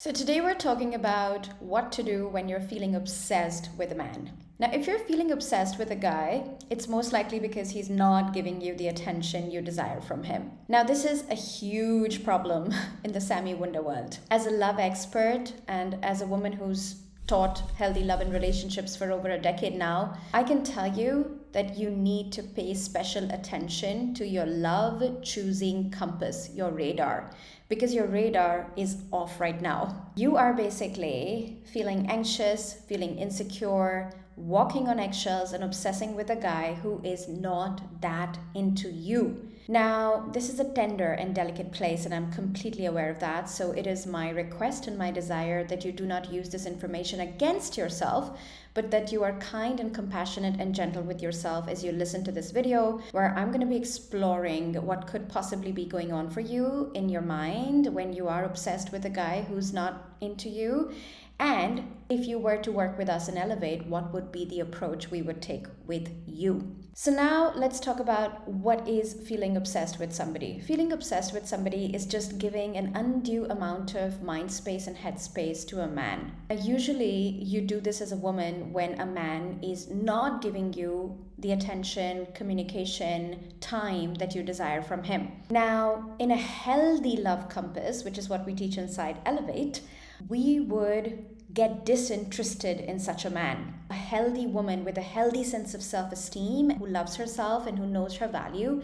So, today we're talking about what to do when you're feeling obsessed with a man. Now, if you're feeling obsessed with a guy, it's most likely because he's not giving you the attention you desire from him. Now, this is a huge problem in the Sami Wunder world. As a love expert and as a woman who's taught healthy love and relationships for over a decade now, I can tell you that you need to pay special attention to your love choosing compass, your radar, because your radar is off right now. You are basically feeling anxious, feeling insecure, walking on eggshells, and obsessing with a guy who is not that into you. Now, this is a tender and delicate place, and I'm completely aware of that. So, it is my request and my desire that you do not use this information against yourself, but that you are kind and compassionate and gentle with yourself as you listen to this video, where I'm going to be exploring what could possibly be going on for you in your mind when you are obsessed with a guy who's not into you. And if you were to work with us and elevate, what would be the approach we would take with you? So now let's talk about what is feeling obsessed with somebody. Feeling obsessed with somebody is just giving an undue amount of mind space and head space to a man. Usually you do this as a woman when a man is not giving you the attention, communication, time that you desire from him. Now, in a healthy love compass, which is what we teach inside Elevate, we would get disinterested in such a man. A healthy woman with a healthy sense of self-esteem, who loves herself and who knows her value,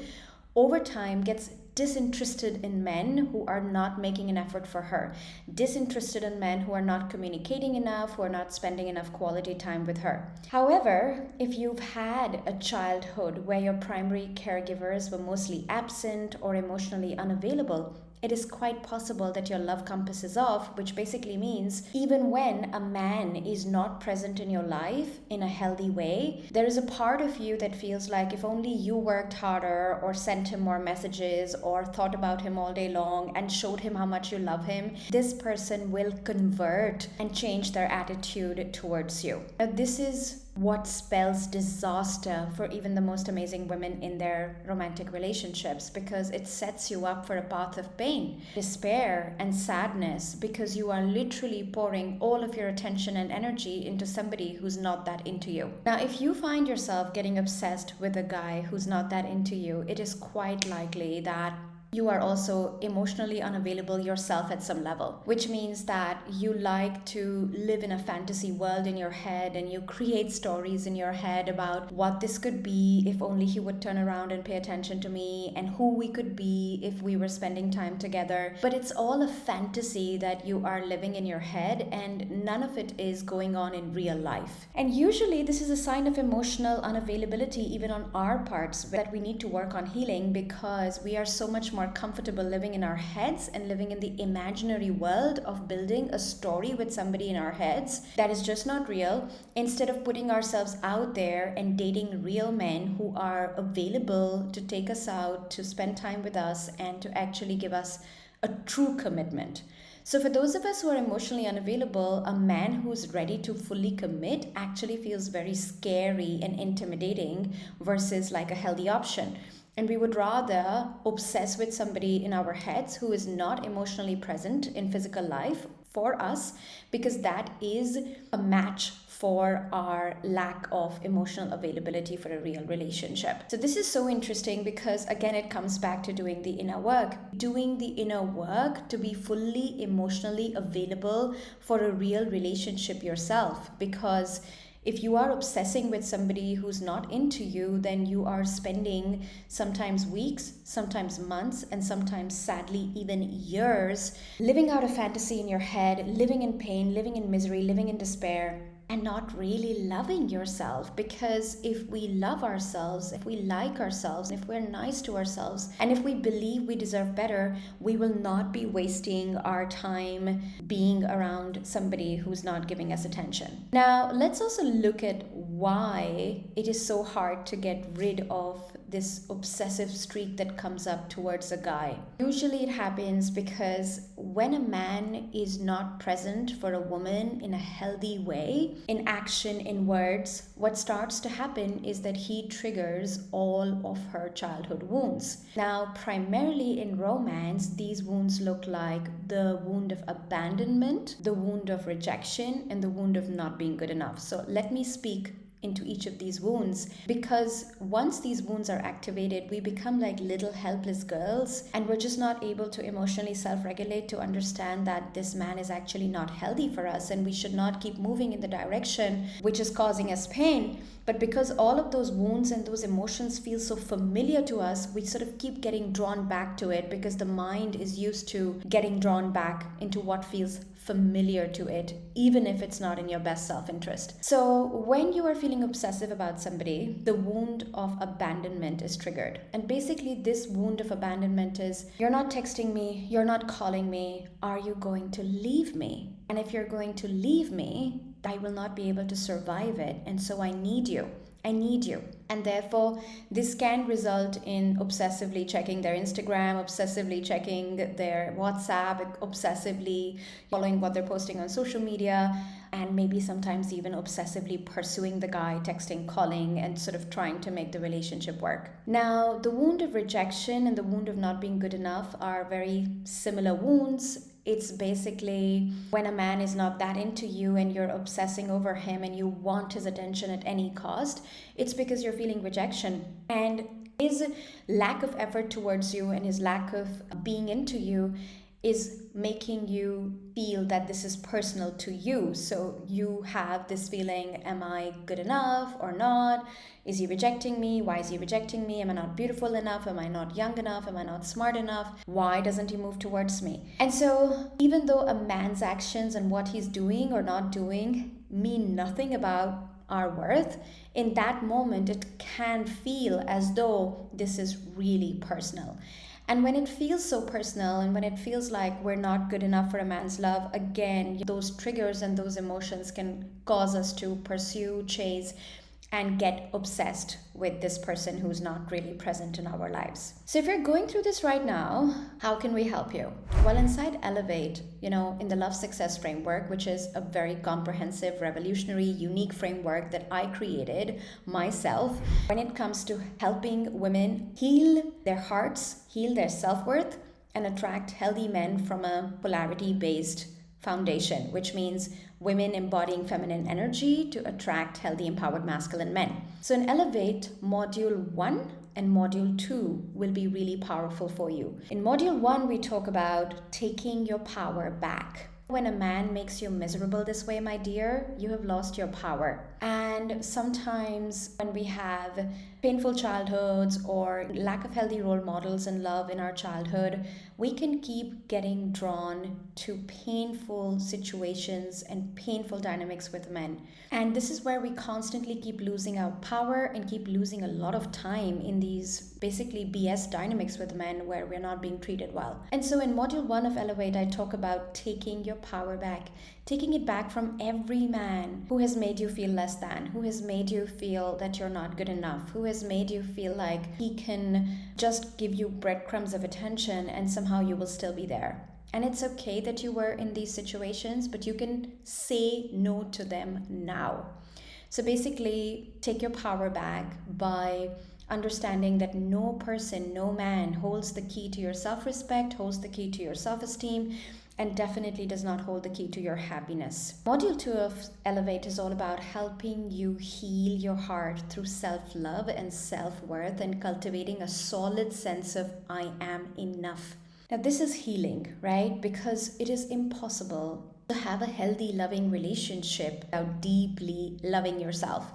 over time gets disinterested in men who are not making an effort for her, disinterested in men who are not communicating enough, who are not spending enough quality time with her. However, if you've had a childhood where your primary caregivers were mostly absent or emotionally unavailable, it is quite possible that your love compass is off, which basically means even when a man is not present in your life in a healthy way, there is a part of you that feels like if only you worked harder or sent him more messages or thought about him all day long and showed him how much you love him, this person will convert and change their attitude towards you. Now, this is what spells disaster for even the most amazing women in their romantic relationships, because it sets you up for a path of pain, despair, and sadness, because you are literally pouring all of your attention and energy into somebody who's not that into you. Now, if you find yourself getting obsessed with a guy who's not that into you, it is quite likely that you are also emotionally unavailable yourself at some level, which means that you like to live in a fantasy world in your head and you create stories in your head about what this could be if only he would turn around and pay attention to me, and who we could be if we were spending time together. But it's all a fantasy that you are living in your head, and none of it is going on in real life. And usually this is a sign of emotional unavailability even on our parts, that we need to work on healing, because we are so much more comfortable living in our heads and living in the imaginary world of building a story with somebody in our heads that is just not real, instead of putting ourselves out there and dating real men who are available to take us out, to spend time with us, and to actually give us a true commitment. So for those of us who are emotionally unavailable, a man who's ready to fully commit actually feels very scary and intimidating versus like a healthy option. And we would rather obsess with somebody in our heads who is not emotionally present in physical life for us, because that is a match for our lack of emotional availability for a real relationship. So this is so interesting because, again, it comes back to doing the inner work. Doing the inner work to be fully emotionally available for a real relationship yourself, because if you are obsessing with somebody who's not into you, then you are spending sometimes weeks, sometimes months, and sometimes sadly even years living out a fantasy in your head, living in pain, living in misery, living in despair, and not really loving yourself. Because if we love ourselves, if we like ourselves, if we're nice to ourselves, and if we believe we deserve better, we will not be wasting our time being around somebody who's not giving us attention. Now, let's also look at why it is so hard to get rid of this obsessive streak that comes up towards a guy. Usually it happens because when a man is not present for a woman in a healthy way, in action, in words, what starts to happen is that he triggers all of her childhood wounds. Now, primarily in romance, these wounds look like the wound of abandonment, the wound of rejection, and the wound of not being good enough. So let me speak into each of these wounds, because once these wounds are activated, we become like little helpless girls, and we're just not able to emotionally self-regulate to understand that this man is actually not healthy for us and we should not keep moving in the direction which is causing us pain. But because all of those wounds and those emotions feel so familiar to us, we sort of keep getting drawn back to it, because the mind is used to getting drawn back into what feels familiar to it, even if it's not in your best self-interest. So when you are feeling obsessive about somebody, the wound of abandonment is triggered. And basically this wound of abandonment is, you're not texting me, you're not calling me, are you going to leave me? And if you're going to leave me, I will not be able to survive it, and so I need you. I need you. And therefore, this can result in obsessively checking their Instagram, obsessively checking their WhatsApp, obsessively following what they're posting on social media, and maybe sometimes even obsessively pursuing the guy, texting, calling, and sort of trying to make the relationship work. Now, the wound of rejection and the wound of not being good enough are very similar wounds. It's basically when a man is not that into you and you're obsessing over him and you want his attention at any cost, it's because you're feeling rejection. And his lack of effort towards you and his lack of being into you is making you feel that this is personal to you. So you have this feeling, am I good enough or not? Is he rejecting me? Why is he rejecting me? Am I not beautiful enough? Am I not young enough? Am I not smart enough? Why doesn't he move towards me? And so even though a man's actions and what he's doing or not doing mean nothing about our worth, in that moment it can feel as though this is really personal. And when it feels so personal and when it feels like we're not good enough for a man's love, again, those triggers and those emotions can cause us to pursue, chase, and get obsessed with this person who's not really present in our lives. So if you're going through this right now, how can we help you? Well, inside Elevate, in the Love Success Framework, which is a very comprehensive, revolutionary, unique framework that I created myself when it comes to helping women heal their hearts, heal their self-worth, and attract healthy men from a polarity-based foundation, which means women embodying feminine energy to attract healthy, empowered masculine men. So in Elevate, Module 1 and Module 2 will be really powerful for you. In Module 1, we talk about taking your power back. When a man makes you miserable this way, my dear, you have lost your power. And sometimes when we have painful childhoods or lack of healthy role models and love in our childhood, we can keep getting drawn to painful situations and painful dynamics with men. And this is where we constantly keep losing our power and keep losing a lot of time in these basically BS dynamics with men where we're not being treated well. And so in Module 1 of Elevate, I talk about taking your power back, taking it back from every man who has made you feel less than, who has made you feel that you're not good enough, who has made you feel like he can just give you breadcrumbs of attention and somehow you will still be there. And it's okay that you were in these situations, but you can say no to them now. So basically, take your power back by understanding that no person, no man holds the key to your self-respect, holds the key to your self-esteem, and definitely does not hold the key to your happiness. Module 2 of Elevate is all about helping you heal your heart through self-love and self-worth and cultivating a solid sense of I am enough. Now this is healing, right? Because it is impossible to have a healthy, loving relationship without deeply loving yourself.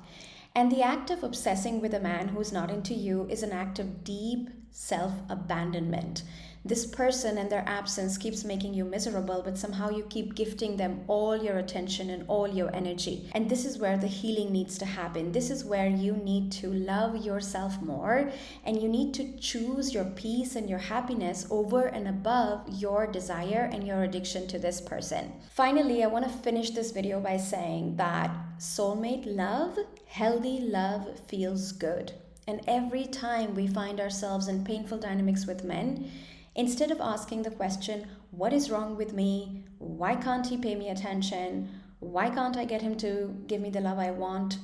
And the act of obsessing with a man who's not into you is an act of deep self-abandonment. This person and their absence keeps making you miserable, but somehow you keep gifting them all your attention and all your energy. And this is where the healing needs to happen. This is where you need to love yourself more, and you need to choose your peace and your happiness over and above your desire and your addiction to this person. Finally, I want to finish this video by saying that soulmate love, healthy love feels good. And every time we find ourselves in painful dynamics with men, instead of asking the question, what is wrong with me? Why can't he pay me attention? Why can't I get him to give me the love I want?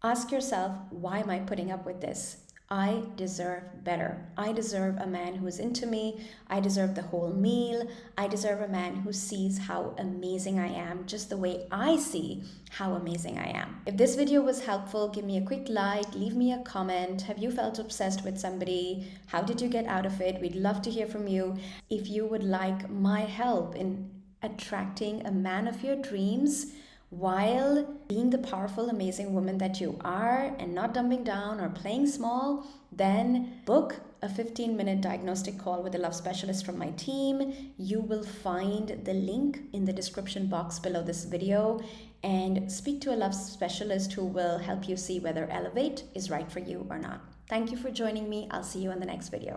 Ask yourself, why am I putting up with this? I deserve better. I deserve a man who's into me. I deserve the whole meal. I deserve a man who sees how amazing I am, just the way I see how amazing I am. If this video was helpful, give me a quick like, leave me a comment. Have you felt obsessed with somebody? How did you get out of it? We'd love to hear from you. If you would like my help in attracting a man of your dreams, while being the powerful, amazing woman that you are and not dumbing down or playing small, then book a 15-minute diagnostic call with a love specialist from my team. You will find the link in the description box below this video, and speak to a love specialist who will help you see whether Elevate is right for you or not. Thank you for joining me. I'll see you in the next video.